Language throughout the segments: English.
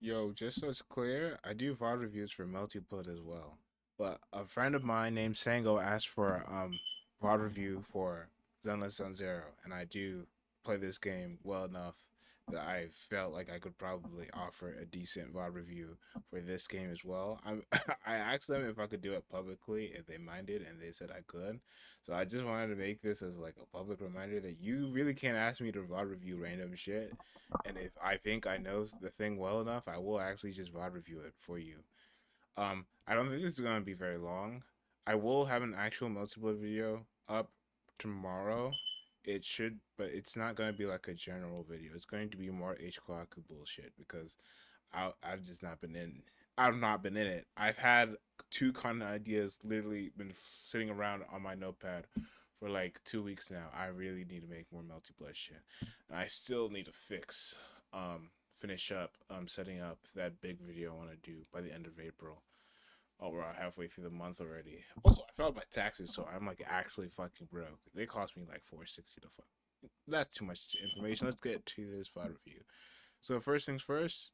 Yo, just so it's clear, I do VOD reviews for Multiput as well. But a friend of mine named Sango asked for VOD review for Zenless Zone Zero, and I do play this game well enough that I felt like I could probably offer a decent VOD review for this game as well. I asked them if I could do it publicly if they minded, and they said I could. So I just wanted to make this as like a public reminder that you really can't ask me to VOD review random shit, and if I think I know the thing well enough, I will actually just VOD review it for you. I don't think this is gonna be very long. I will have an actual multiple video up tomorrow. It should, but it's not gonna be like a general video. It's going to be more H-Kkohaku bullshit because I've just not been in. I've not been in it. I've had two content ideas literally been sitting around on my notepad for like 2 weeks now. I really need to make more multiplayer shit. And I still need to finish up setting up that big video I want to do by the end of April. Oh, we're halfway through the month already. Also, I filed my taxes, so I'm like actually fucking broke. They cost me like 460 to file. That's too much information. Let's get to this file review. So first things first,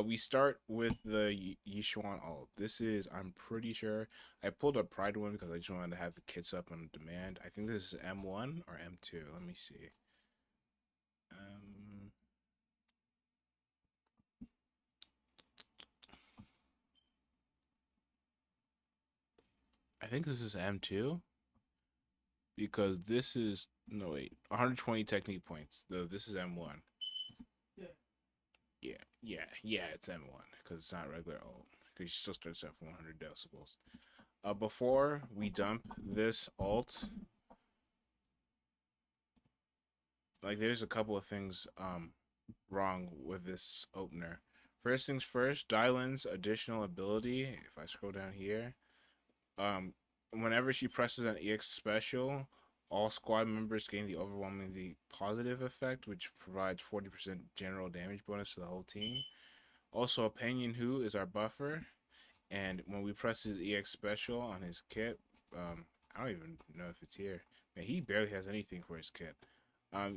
we start with the Yishuan alt. This is, I'm pretty sure, I pulled a Pride one because I just wanted to have the kits up on demand. I think this is M1 or M2. Let me see. Um, I think this is M2 because this is, no wait, 120 technique points. Though this is M1. Yeah, it's M1 because it's not regular alt. Because it still starts at 400 decibels. Before we dump this alt, like there's a couple of things wrong with this opener. First things first, Dylan's additional ability. If I scroll down here, um, whenever she presses an EX special, all squad members gain the overwhelmingly positive effect, which provides 40% general damage bonus to the whole team. Also, Opinion Who is our buffer, and when we press his EX special on his kit, I don't even know if it's here. Man, he barely has anything for his kit.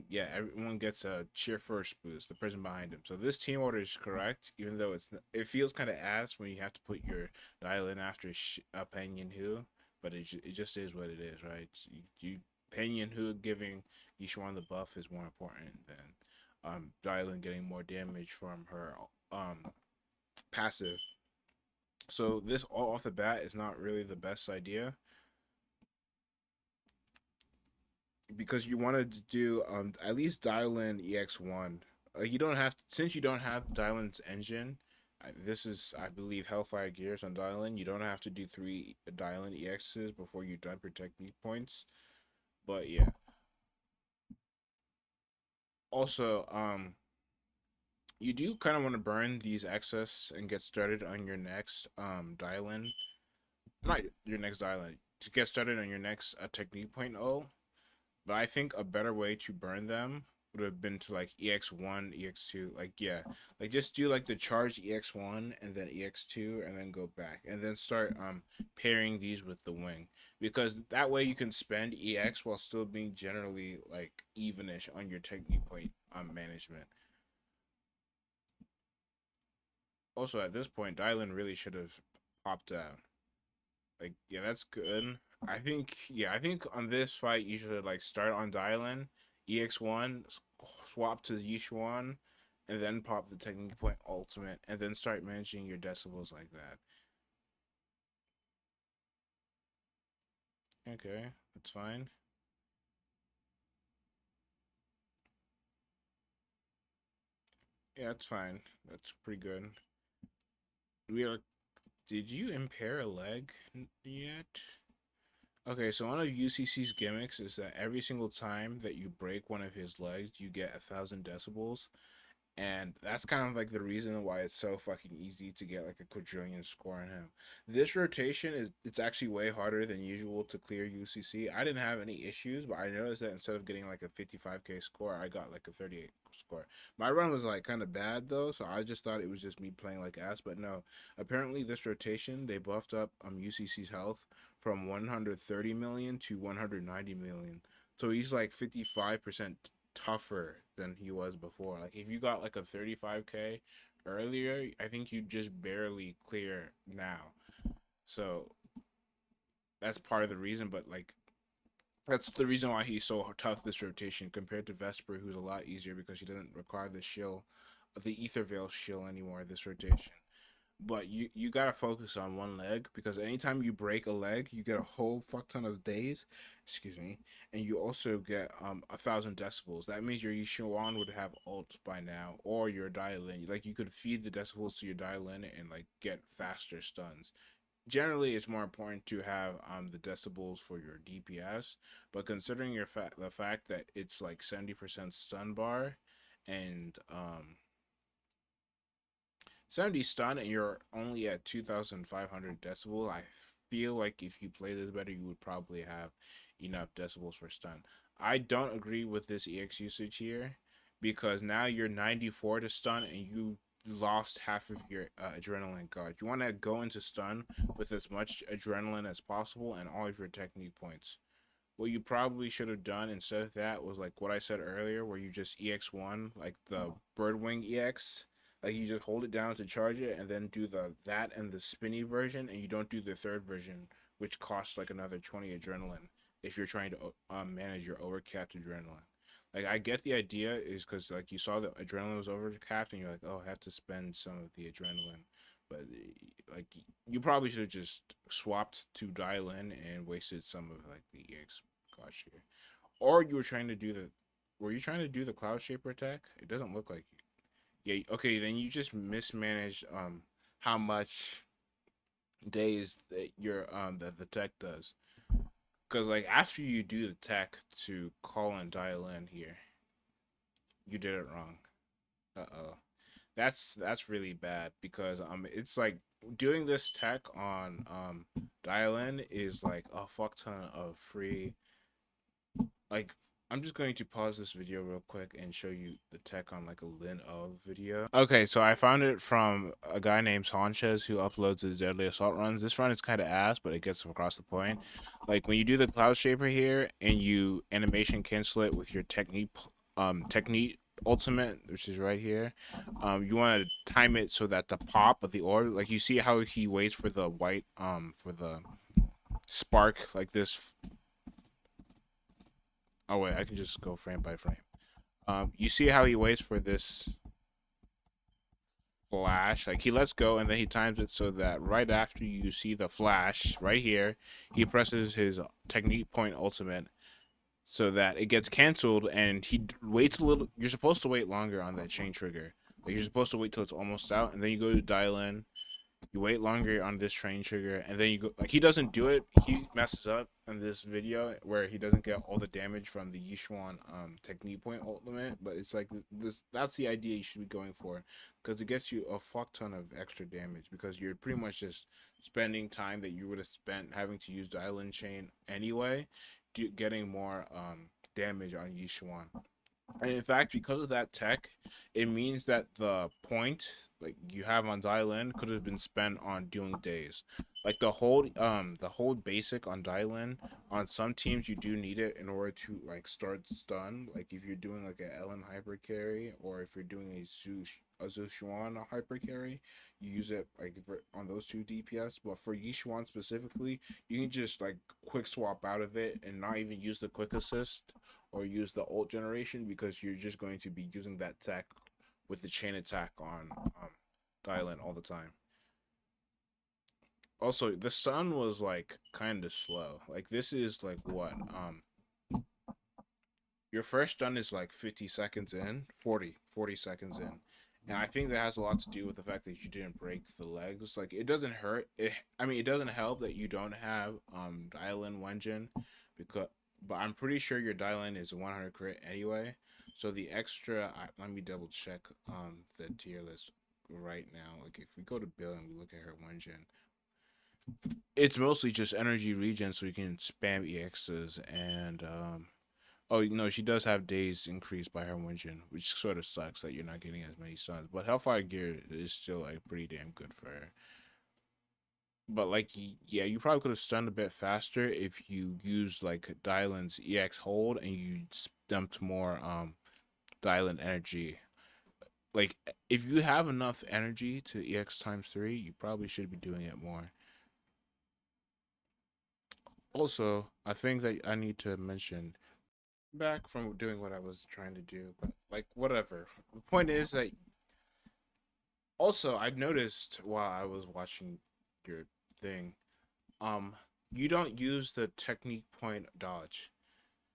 Yeah, everyone gets a cheer first boost, the person behind him. So this team order is correct, even though it feels kind of ass when you have to put your dial in after Opinion Who, but it just is what it is, right? Opinion Who giving Yishuan the buff is more important than Dylan getting more damage from her passive. So this all off the bat is not really the best idea because you wanted to do at least dial in EX1. You don't have since you don't have Dylan's engine. This is I believe Hellfire Gears on Dylan. You don't have to do three Dylan EXs before you dump your technique points. But yeah. Also, you do kind of want to burn these excess and get started on your next Dylan. Not your next Dylan. To get started on your next technique point. Oh, but I think a better way to burn them would have been to like EX1, EX2, like yeah, like just do like the charge EX1 and then EX2 and then go back and then start pairing these with the wing because that way you can spend EX while still being generally like evenish on your technique point management. Also at this point, Dylan really should have popped out. Like yeah, that's good. I think on this fight you should like start on Dylan, EX1, swap to Yishuan, and then pop the technique point ultimate, and then start managing your decibels like that. Okay, that's fine. Yeah, that's fine. That's pretty good. We are. Did you impair a leg yet? Okay, so one of UCC's gimmicks is that every single time that you break one of his legs, you get 1,000 decibels. And that's kind of like the reason why it's so fucking easy to get like a quadrillion score on him. This rotation is it's actually way harder than usual to clear UCC. I didn't have any issues, but I noticed that instead of getting like a 55k score, I got like a 38 score. My run was like kind of bad though, so I just thought it was just me playing like ass, but no. Apparently this rotation they buffed up UCC's health from 130 million to 190 million. So he's like 55% tougher than he was before. Like if you got like a 35k earlier, I think you just barely clear now. So that's part of the reason, but like that's the reason why he's so tough this rotation compared to Vesper, who's a lot easier because he doesn't require the shield, the Ether Veil shield anymore this rotation. But you gotta focus on one leg because anytime you break a leg, you get a whole fuck ton of days. Excuse me, and you also get 1,000 decibels. That means your Yishuan would have ult by now, or your Dialin. Like you could feed the decibels to your Dialin and like get faster stuns. Generally, it's more important to have the decibels for your DPS, but considering the fact that it's like 70% stun bar, and 70 stun and you're only at 2,500 decibel, I feel like if you play this better, you would probably have enough decibels for stun. I don't agree with this EX usage here because now you're 94 to stun and you lost half of your adrenaline gauge. You want to go into stun with as much adrenaline as possible and all of your technique points. What you probably should have done instead of that was like what I said earlier, where you just EX1, like the Birdwing EX. Like you just hold it down to charge it, and then do the that and the spinny version, and you don't do the third version, which costs like another 20 adrenaline if you're trying to manage your overcapped adrenaline. Like I get the idea is because like you saw the adrenaline was overcapped, and you're like, oh, I have to spend some of the adrenaline, but like you probably should have just swapped to dial in and wasted some of like the EX gosh here. Or you were trying to do the were you trying to do the cloud shaper attack? It doesn't look like you. Yeah, okay, then you just mismanaged how much days that your that the tech does. Cause like after you do the tech to call and dial in here, you did it wrong. Uh-oh. That's really bad because it's like doing this tech on dial in is like a fuck ton of free like I'm just going to pause this video real quick and show you the tech on like a Lin of video. Okay, so I found it from a guy named Sanchez who uploads his deadly assault runs. This run is kind of ass, but it gets across the point. Like when you do the cloud shaper here and you animation cancel it with your technique ultimate, which is right here. You want to time it so that the pop of the orb, like you see how he waits for the white for the spark like this. Oh wait, I can just go frame by frame. You see how he waits for this flash? Like he lets go and then he times it so that right after you see the flash right here, he presses his technique point ultimate so that it gets canceled and he waits a little. You're supposed to wait longer on that chain trigger. Like you're supposed to wait till it's almost out and then you go to dial in. You wait longer on this train trigger, and then you go like he doesn't do it. He messes up in this video where he doesn't get all the damage from the Yishuan technique point ultimate. But it's like this. That's the idea you should be going for, because it gets you a fuck ton of extra damage because you're pretty much just spending time that you would have spent having to use the island chain anyway, getting more damage on Yishuan. And in fact, because of that tech, it means that the point like you have on Dylan could have been spent on doing days. Like the whole basic on Dylan, on some teams you do need it in order to like start stun. Like if you're doing like a Ellen hyper carry or if you're doing a Zushuan hyper carry, you use it like on those two DPS. But for Yishuan specifically, you can just like quick swap out of it and not even use the quick assist or use the ult generation because you're just going to be using that tech with the chain attack on Dylan all the time. Also, the sun was like kind of slow. Like this is like what your first stun is like 50 seconds in, 40 seconds in. And I think that has a lot to do with the fact that you didn't break the legs. Like it doesn't hurt. I mean, it doesn't help that you don't have Dylan Wenjin because but I'm pretty sure your dial-in is 100 crit anyway. So the extra, let me double check the tier list right now. Like if we go to Bill and we look at her one gen, it's mostly just energy regen, so you can spam EXs and oh no, she does have days increased by her one gen, which sort of sucks that you're not getting as many stuns. But Hellfire gear is still like pretty damn good for her. But like yeah, you probably could have stunned a bit faster if you used like Dylan's EX hold and you dumped more Dylan energy. like if you have enough energy to EX times three, you probably should be doing it more. Also, I think that I need to mention back from doing what I was trying to do, but like whatever. The point is that also I noticed while I was watching your thing, um, you don't use the technique point dodge.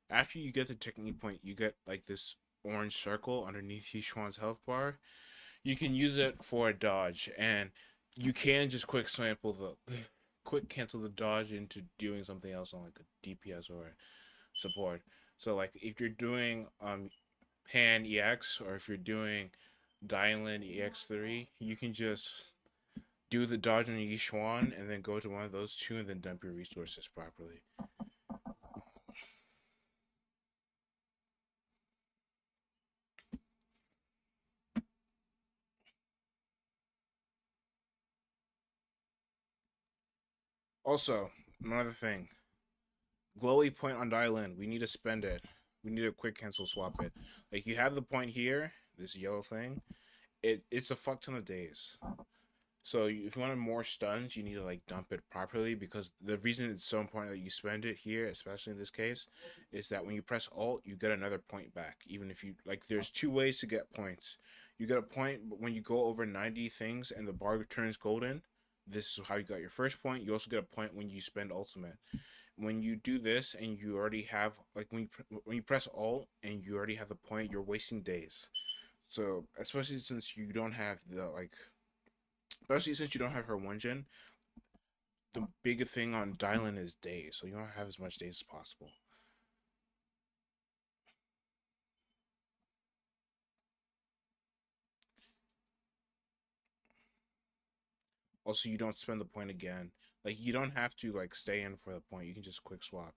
After you get the technique point, you get like this orange circle underneath Hishuan's health bar. You can use it for a dodge, and you can just quick sample the quick cancel the dodge into doing something else on like a DPS or support. So like if you're doing Pan EX or if you're doing Dylan EX3, you can just do the dodge on Yishuan and then go to one of those two and then dump your resources properly. Also, another thing, glowy point on Dylan, we need to spend it. We need to quick cancel swap it. Like you have the point here, this yellow thing. It's a fuck ton of days. So if you wanted more stuns, you need to like dump it properly because the reason it's so important that you spend it here, especially in this case, is that when you press Alt, you get another point back. Even if you like, there's two ways to get points. You get a point, but when you go over 90 things and the bar turns golden, this is how you got your first point. You also get a point when you spend ultimate. When you do this and you already have like when you press Alt and you already have the point, you're wasting days. So especially since you don't have the like especially since you don't have her one gen, the big thing on Dylan is days, so you don't have as much days as possible. Also, you don't spend the point again. Like you don't have to like stay in for the point. You can just quick swap,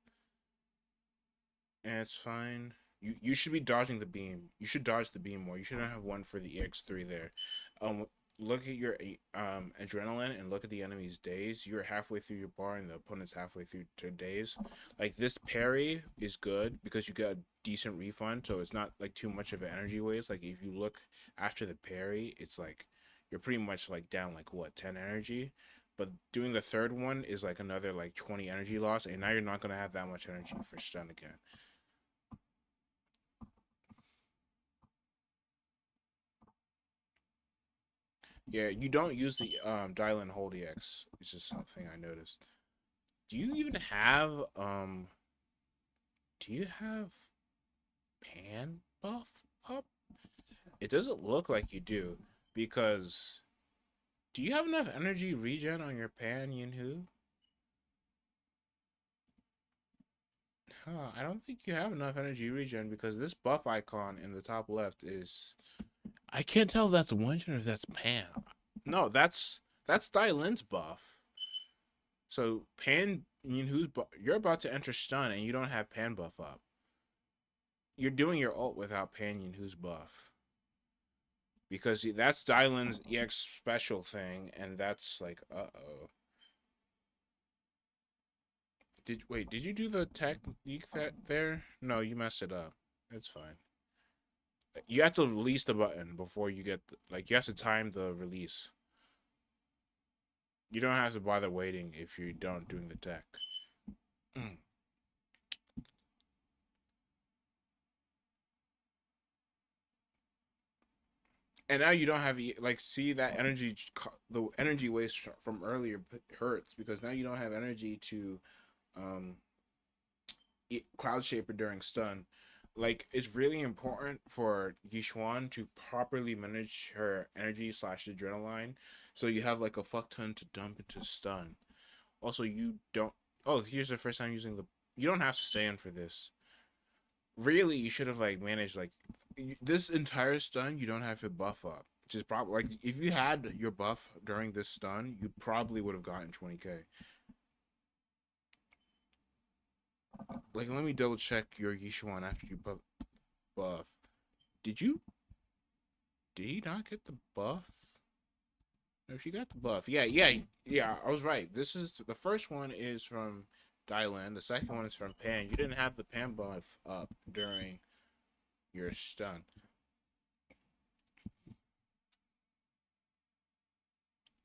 and it's fine. You should be dodging the beam. You should dodge the beam more. You shouldn't have one for the EX3 there. Um, look at your adrenaline and look at the enemy's days. You're halfway through your bar and the opponent's halfway through their days. Like this parry is good because you get a decent refund, so it's not like too much of an energy waste. Like if you look after the parry, it's like you're pretty much like down like what 10 energy. But doing the third one is like another like 20 energy loss, and now you're not gonna have that much energy for stun again. Yeah, you don't use the dial and hold EX. It's just something I noticed. Do you even have do you have pan buff up? It doesn't look like you do because do you have enough energy regen on your pan Yinhu? Huh, I don't think you have enough energy regen because this buff icon in the top left is I can't tell if that's one gen or if that's pan. No, that's Dylan's buff. So Pan Yinhu's you're about to enter stun and you don't have Pan buff up. You're doing your ult without Pan Yinhu's buff. Because that's Dylan's EX special thing, and that's like uh-oh. Did you do the technique there? No, you messed it up. It's fine. You have to release the button before you get like you have to time the release. You don't have to bother waiting if you don't doing the tech. And now you don't have like see that energy the energy waste from earlier hurts because now you don't have energy to um cloud shaper during stun. Like it's really important for Yishuan to properly manage her energy slash adrenaline so you have like a fuck ton to dump into stun. Also you don't oh here's the first time using the you don't have to stay in for this. Really you should have like managed like this entire stun you don't have to buff up, which is probably like if you had your buff during this stun you probably would have gotten 20k. Like let me double check your Yishuan after you buff. Did you did he not get the buff? No, she got the buff. Yeah, I was right. This is the first one is from Dylan. The second one is from Pan. You didn't have the Pan buff up during your stun.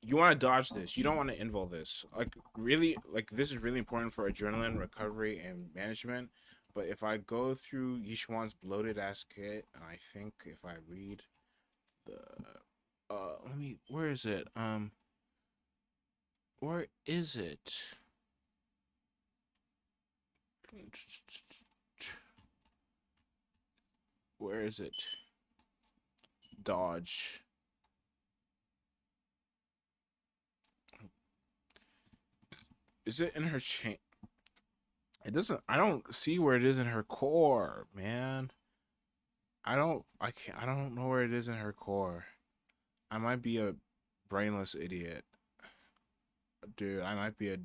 you want to dodge this. You don't want to invul this. Like really, like this is really important for adrenaline recovery and management. But if I go through Yishuan's bloated ass kit, and I think if I read the let me, where is it? Where is it? Where is it? Dodge. Is it in her chain? It doesn't. I don't see where it is in her core, man. I don't. I can't. I don't know where it is in her core. I might be a brainless idiot, dude. I might be a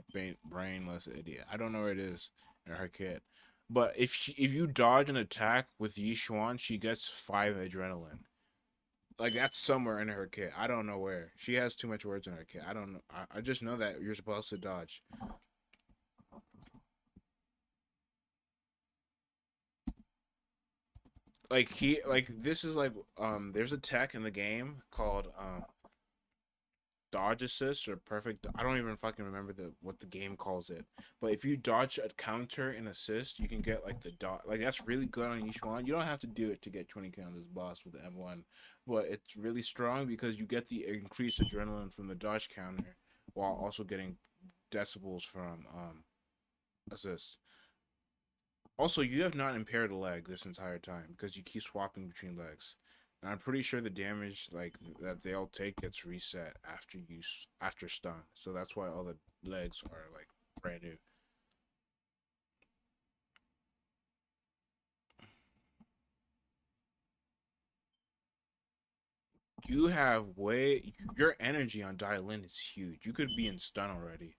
brainless idiot. I don't know where it is in her kit. But if you dodge an attack with Yishuan, she gets 5 adrenaline. Like that's somewhere in her kit. I don't know where. She has too much words in her kit. I don't know. I just know that you're supposed to dodge. Like this is like there's a tech in the game called dodge assist or perfect. I don't even fucking remember what the game calls it. But if you dodge a counter and assist, you can get like the dot. Like that's really good on each one. You don't have to do it to get 20 kills as boss with the M1, but it's really strong because you get the increased adrenaline from the dodge counter while also getting decibels from assist. Also, you have not impaired a leg this entire time because you keep swapping between legs. And I'm pretty sure the damage like that they all take gets reset after after stun. So that's why all the legs are like brand new. You have way your energy on dial in is huge. You could be in stun already.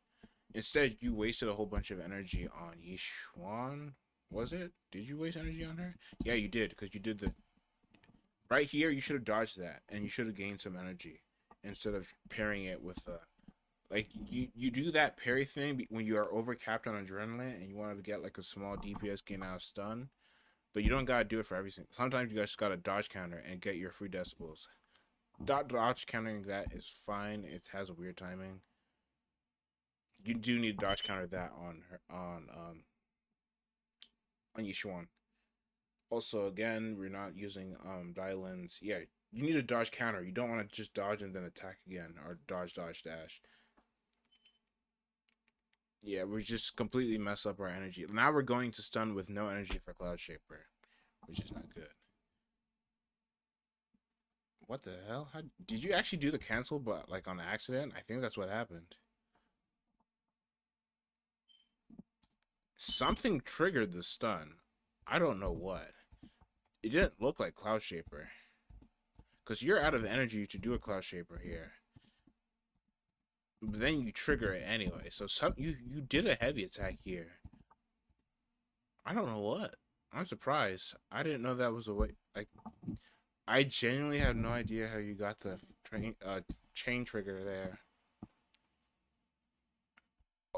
Instead, you wasted a whole bunch of energy on Yishuan. Was it? Did you waste energy on her? Yeah, you did because you did the right here. You should have dodged that, and you should have gained some energy instead of pairing it with like you do that parry thing when you are over capped on adrenaline and you want to get like a small DPS gain out of stun, but you don't gotta do it for everything. Sometimes you guys gotta dodge counter and get your free decibels. Dodge countering that is fine. It has a weird timing. You do need to dodge counter that on her on Yishuan. Also, again, we're not using dial-ins. Yeah, you need a dodge counter. You don't want to just dodge and then attack again or dodge dash. Yeah, we just completely mess up our energy. Now we're going to stun with no energy for Cloud Shaper, which is not good. What the hell? How did you actually do the cancel but like on accident? I think that's what happened. Something triggered the stun. I don't know what. It didn't look like Cloud Shaper. Because you're out of energy to do a Cloud Shaper here. But then you trigger it anyway. So you did a heavy attack here. I don't know what. I'm surprised. I didn't know that was a way. Like, I genuinely have no idea how you got the chain trigger there.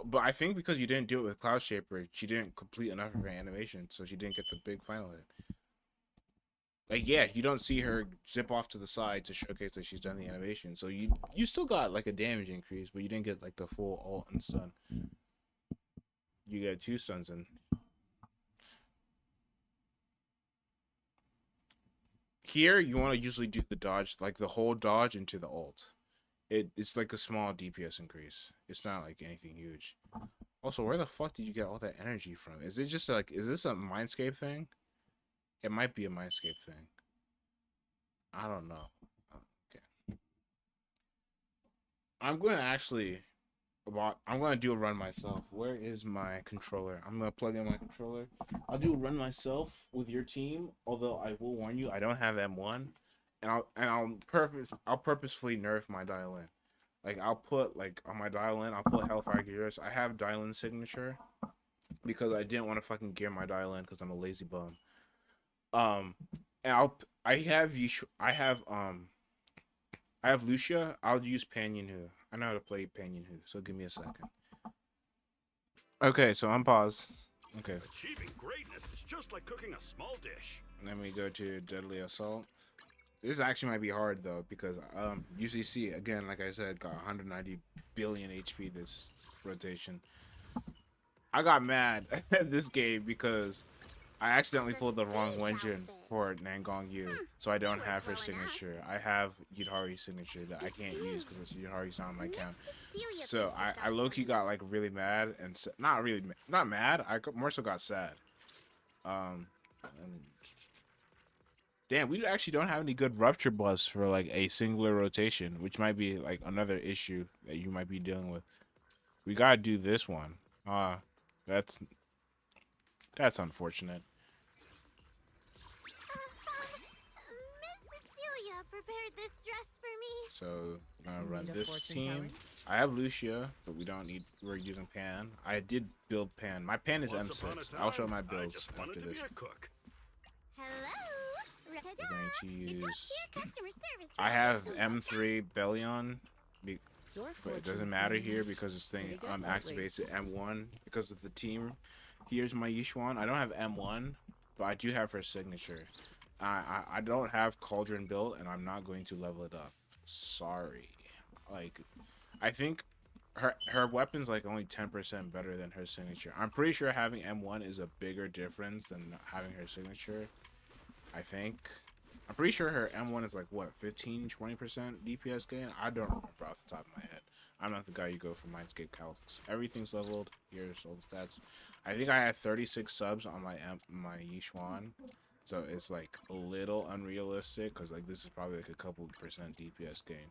But I think because you didn't do it with Cloud Shaper, she didn't complete enough of her animation, so she didn't get the big final hit. Like, yeah, you don't see her zip off to the side to showcase that she's done the animation. So you still got like a damage increase, but you didn't get like the full ult and stun. You get 2 stuns in. Here, you want to usually do the dodge, like the whole dodge into the ult. It's like a small DPS increase. It's not like anything huge. Also, where the fuck did you get all that energy from? Is it just like, is this a Mindscape thing? It might be a Mindscape thing. I don't know. Okay. I'm going to actually, I'm going to do a run myself. Where is my controller? I'm going to plug in my controller. I'll do a run myself with your team, although I will warn you, I don't have M1. I'll purposefully nerf my dial in. Like I'll put like on my dial in, I'll put Hellfire Gears. I have dial in signature because I didn't want to fucking gear my dial in because I'm a lazy bum. Um, and I have Lucia. I'll use Panyan Hu. I know how to play Panyan Hu, so give me a second. Okay, so I'm paused. Okay. Achieving greatness is just like cooking a small dish. Let me go to Deadly Assault. This actually might be hard though because UCC again, like I said, got 190 billion HP this rotation. I got mad at this game because I accidentally pulled the wrong Wenjin for Nangong Yu, so I don't have her signature. I have Yudhari's signature that I can't use because Yudhari's not on my account. So I low-key got like really mad and not really not mad. More so got sad. And damn, we actually don't have any good rupture buffs for like a singular rotation, which might be like another issue that you might be dealing with. We gotta do this one. That's unfortunate. Miss Cecilia prepared this dress for me. So I'm gonna run this team. I have Lucia, but we're using Pan. I did build Pan. My Pan is M6. I'll show my builds after this. Hello. We're going to use. I have M3 Bellion, but it doesn't matter here because this thing activates at M1 because of the team. Here's my Yishuan. I don't have M1, but I do have her signature. I don't have Cauldron built, and I'm not going to level it up. Sorry. Like, I think her weapon's like only 10% better than her signature. I'm pretty sure having M1 is a bigger difference than having her signature. I think. I'm pretty sure her M1 is like, what, 15-20% DPS gain? I don't remember off the top of my head. I'm not the guy you go for Mindscape calcs. Everything's leveled. Here's all the stats. I think I had 36 subs on my Yishuan. So it's like a little unrealistic because like this is probably like a couple percent DPS gain.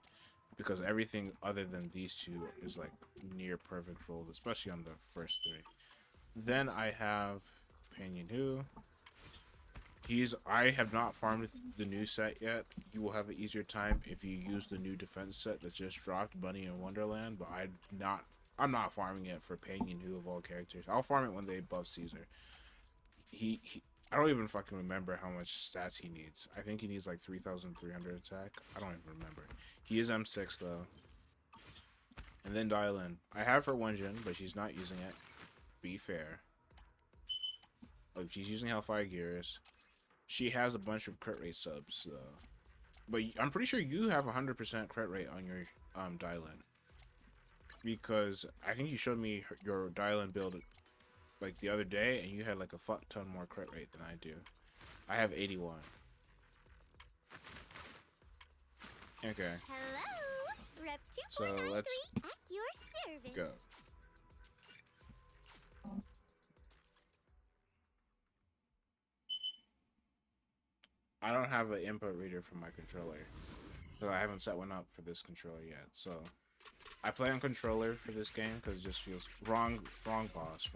Because everything other than these two is like near perfect rolls, especially on the first three. Then I have Pinyin Hu. I have not farmed the new set yet. You will have an easier time if you use the new defense set that just dropped, Bunny in Wonderland. But I'm not farming it for Pinyin Hu of all characters. I'll farm it when they buff Caesar. I don't even fucking remember how much stats he needs. I think he needs like 3,300 attack. I don't even remember. He is M6 though. And then dial in. I have her Wenjin, but she's not using it. Be fair. Oh, she's using Hellfire Gears. She has a bunch of crit rate subs though. But I'm pretty sure you have 100% crit rate on your dial in. Because I think you showed me your dial in build like the other day, and you had like a fuck ton more crit rate than I do. I have 81. Okay. Hello, Rep So let's at your service. go. I don't have an input reader for my controller, so I haven't set one up for this controller yet. So I play on controller for this game because it just feels wrong boss.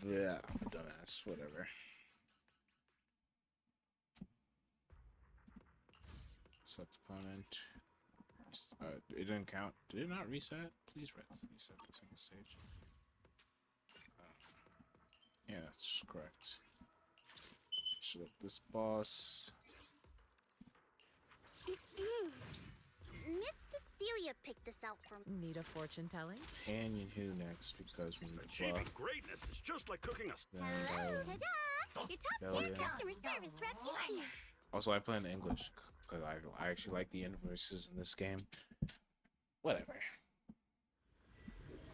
Yeah, I'm a dumbass. Whatever. Select opponent. It didn't count. Did it not reset? Please reset the second stage. Yeah, that's correct. Select this boss. Miss Cecilia picked this out from. Need a fortune telling? Pinyin Hu next because we need Achieving buff. greatness is just like cooking a. Then Hello, ta-da! Your top 10 Bellion. customer service rep is here. Also, I play in English because I actually like the invoices in this game. Whatever.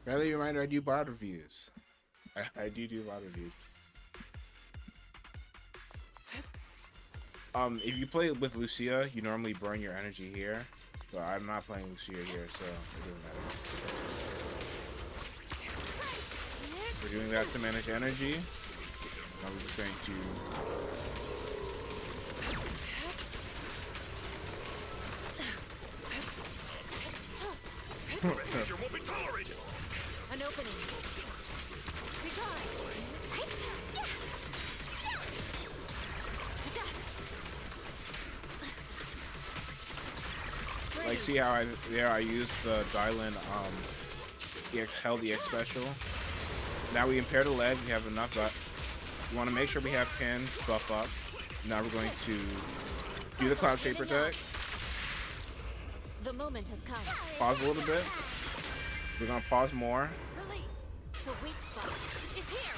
Friendly reminder: I do bot reviews. I do bot reviews. If you play with Lucia, you normally burn your energy here, but I'm not playing Lucia here, so it doesn't matter. We're doing that to manage energy. Now we're just going to. Behavior won't be tolerated. An opening. Like, see how I used the dial-in held the X special. Now we impair the leg. We have enough. We want to make sure we have pin buff up. Now we're going to do the Cloud Shaper attack. The moment has come. Pause a little bit. We're gonna pause more. Release. The weak spot is here.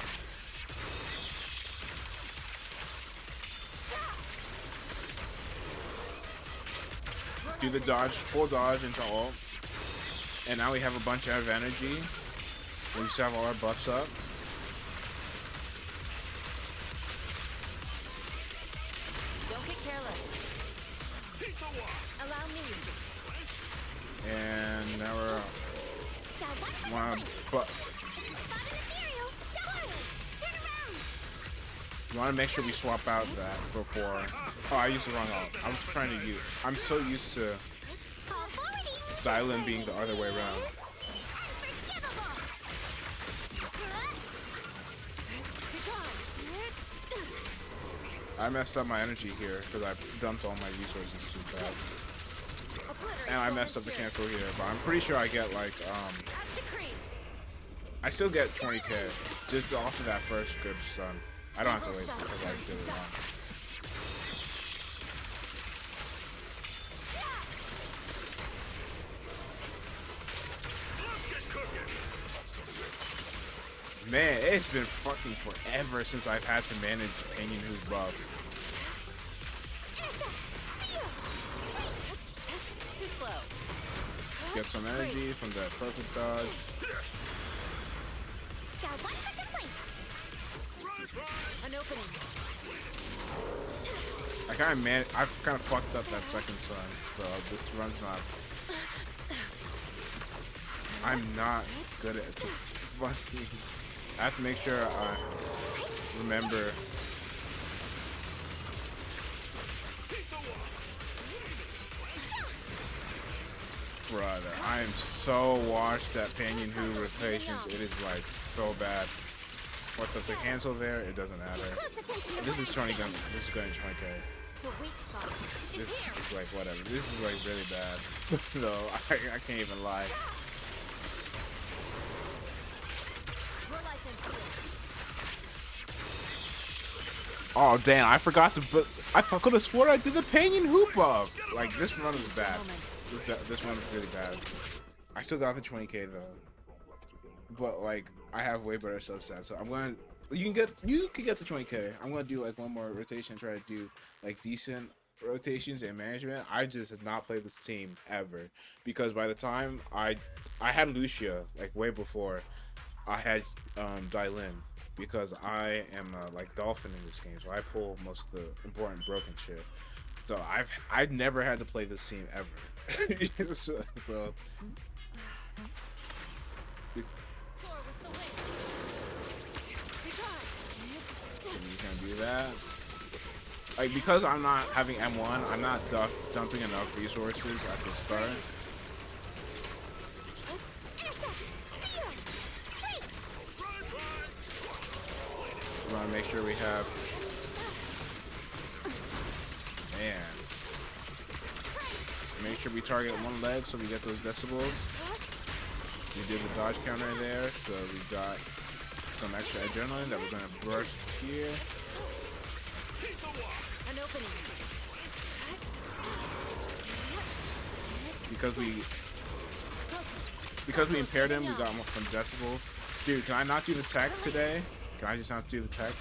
do the dodge, full dodge into ult. And now we have a bunch of energy. We still have all our buffs up. Don't get careless. Allow me. And now we're Got one for the wanna points. but Spot an ethereal. Show her. Turn around. you wanna make sure we swap out that before. Oh, I used the wrong ult. I was trying to use. I'm so used to Call forwarding. Dylan being the other way around. Unforgivable. I messed up my energy here because I dumped all my resources too fast. And I messed up the cancel here, but I'm pretty sure I get like I still get 20k just off of that first good stun. I don't have to wait because I did it wrong. Man, it's been fucking forever since I've had to manage Pinion Who's buff. Too slow. Get some energy from that perfect dodge. Got one for the points. An opening. I kind of fucked up that second stun, so this run's not. I'm not good at the fucking. I have to make sure I remember. Brother, I am so washed at Pinion Who rotations. It is like so bad. What the cancel there? It doesn't matter. Close attention to This is points. 20 gun. This is going 20k. The weak spot. This is like whatever. This is like really bad. No, I can't even lie. More life and fear. Oh damn! I forgot to. But I could have sworn I did the Pinion Who buff. Like this run is bad. This one is really bad. I still got the 20k though. But like I have way better substats, so I'm going. You can get the 20k. I'm gonna do like one more rotation, try to do like decent rotations and management. I just have not played this team ever because by the time I had Lucia like way before I had Dylan because I am like Dolphin in this game, so I pull most of the important broken shit. So I've never had to play this team ever. so Soar with the wind. you can do that. Like because I'm not having M1, I'm not dumping enough resources at the start. We want to make sure we have. Man. Make sure we target one leg so we get those decibels. We did the dodge counter there, so we got some extra adrenaline that we're gonna burst here. An opening. Because we impaired him, we got some decibels. Dude, can I not do the tech today? Can I just not do the tech?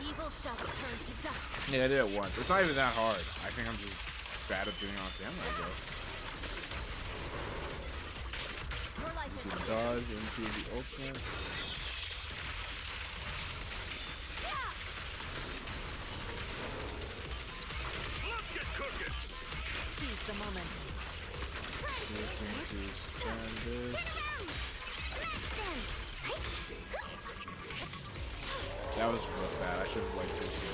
Evil shall turn to dust. Yeah, I did it once. It's not even that hard. I think I'm just bad at doing it on camera, I guess. More life and We fear. dodge into the ultimate. Let's get cooking. Seize the moment. Looking to stand this. That was real bad. I should have liked this here.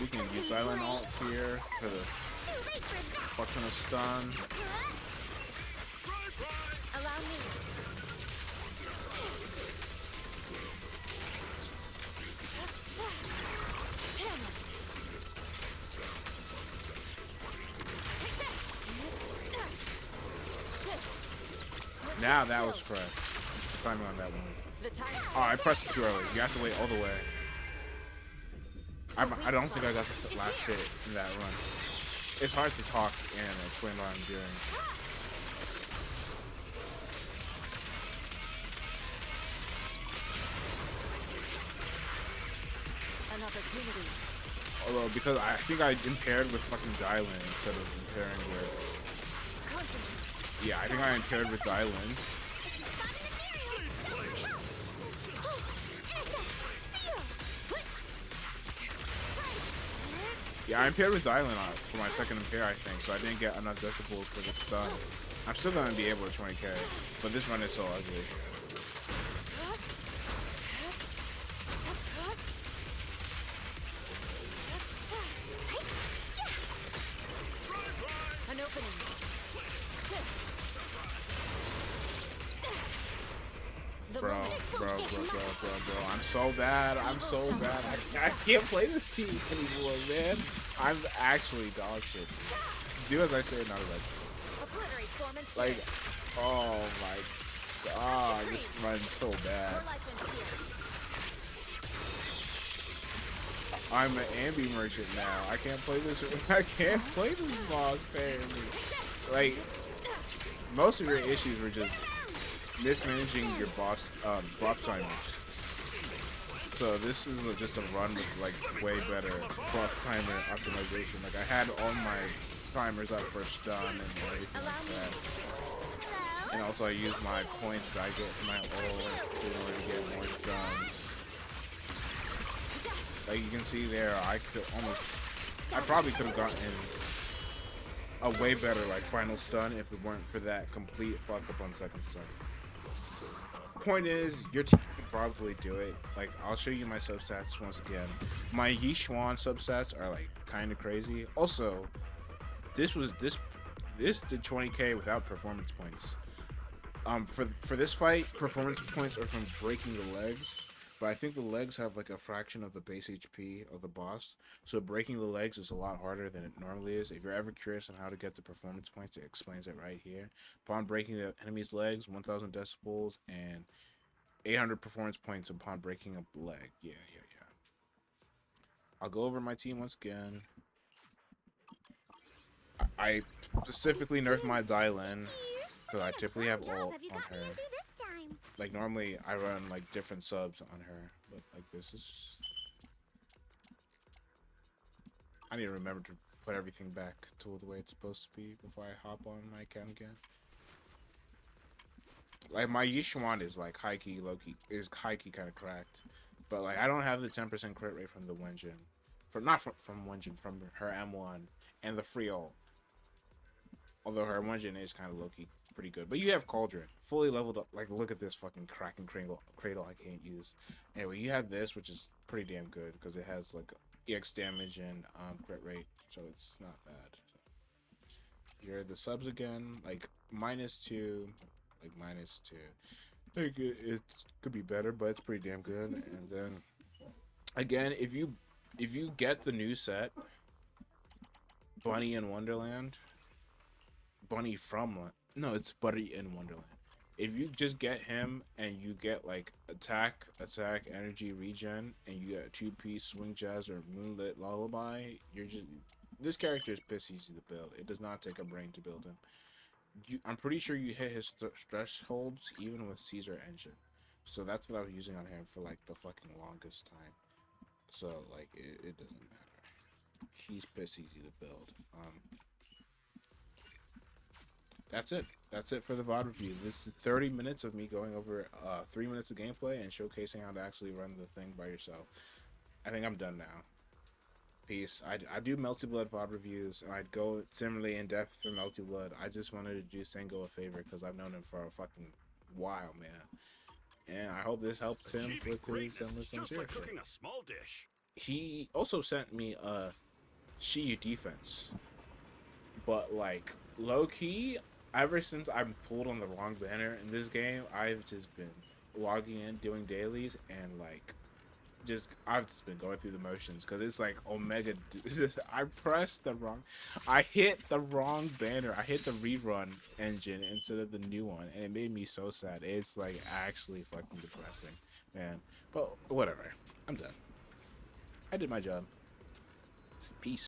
We can use Silent Alt here for the fuck ton of stun. Allow me. Now that was correct. Timing on that one. The time. Oh, I pressed it too early. You have to wait all the way. I don't think I got the last hit in that run. It's hard to talk and explain what I'm doing. An opportunity. Although, because I think I impaired with fucking Dylan instead of impairing with... Concentrate. Yeah, I think I impaired with Dylan. Yeah, I impaired with Dylan for my second impair, I think, so I didn't get enough decibels for the stun. I'm still gonna be able to 20k, but this run is so ugly. An opening. The Bro, moment. bro. I'm so bad. I'm so bad. I can't play this team anymore, man. I'm actually dog shit. Do as I say, not as I do. Obliterate form and Like, spirit. oh my god, this run's so bad. Your life in fear. I'm an ambi merchant now. I can't play this. I can't play this boss, man. Like, most of your issues were just mismanaging your buff timers. So this is just a run with like way better buff timer optimization. Like I had all my timers up for stun and everything like that. And also I use my points that I get from my ult in order to get more stuns. Like you can see there, I probably could have gotten a way better like final stun if it weren't for that complete fuck up on second stun. Point is, your team can probably do it. Like, I'll show you my substats once again. My Yi Xuan substats are like kind of crazy. Also, this did 20k without performance points. For this fight, performance points are from breaking the legs, but I think the legs have like a fraction of the base HP of the boss. So breaking the legs is a lot harder than it normally is. If you're ever curious on how to get the performance points, it explains it right here. Upon breaking the enemy's legs, 1000 decibels and 800 performance points upon breaking a leg. Yeah. I'll go over my team once again. I specifically nerfed my Dylan because I typically have ult on her. Like normally I run like different subs on her, but like this is... I need to remember to put everything back to the way it's supposed to be before I hop on my account again. Like my Yi Xuan is like high key, low key, is high key kind of cracked, but like I don't have the 10% crit rate from the Wenjin, from Wenjin, from her M1 and the free ult. Although her Wenjin is kind of low key pretty good, but you have Cauldron fully leveled up. Like look at this fucking cracking cradle I can't use. Anyway, you have this, which is pretty damn good because it has like EX damage and crit rate, so it's not bad. Here are the subs again, like -2. Like -2. Like it could be better, but it's pretty damn good. And then again, if you get the new set, Bunny in Wonderland, it's Buddy in Wonderland. If you just get him and you get like attack, energy, regen, and you get a 2-piece Swing Jazz or Moonlit Lullaby, this character is piss easy to build. It does not take a brain to build him. I'm pretty sure you hit his thresholds even with Caesar Engine. So that's what I was using on him for like the fucking longest time. So like it doesn't matter. He's piss easy to build. That's it for the VOD review. This is 30 minutes of me going over 3 minutes of gameplay and showcasing how to actually run the thing by yourself. I think I'm done now. Peace. I do Melty Blood VOD reviews, and I'd go similarly in depth for Melty Blood. I just wanted to do Sango a favor because I've known him for a fucking while, man. And I hope this helps him Achieving with his greatness is just like shit. cooking a small dish. He also sent me a Shiyu defense, but like low key, ever since I'm pulled on the wrong banner in this game, I've just been logging in, doing dailies, and like I've just been going through the motions because it's like Omega. I hit the wrong banner. I hit the rerun engine instead of the new one, and it made me so sad. It's like actually fucking depressing, man. But whatever. I'm done. I did my job. Peace.